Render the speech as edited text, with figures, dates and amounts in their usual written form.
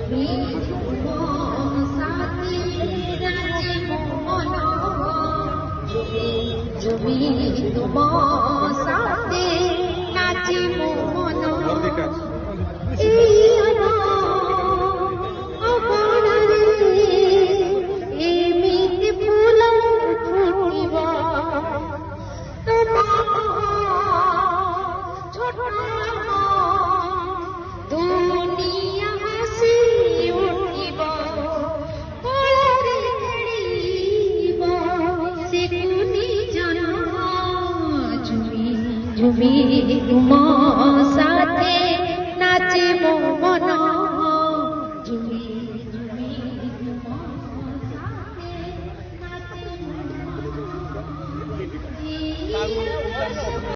জমি সাথে রাজে মন জমি তোমার সাথে নাচে মন দুনিয়া হাসি উঠিব কোଳରେ ଖେଳିବ ସେ କୁନି ଜନ ঝুমি তুম সাথে নাচে মো মন ঝুমি ঝুমি তুম সাথে নাচে মো মন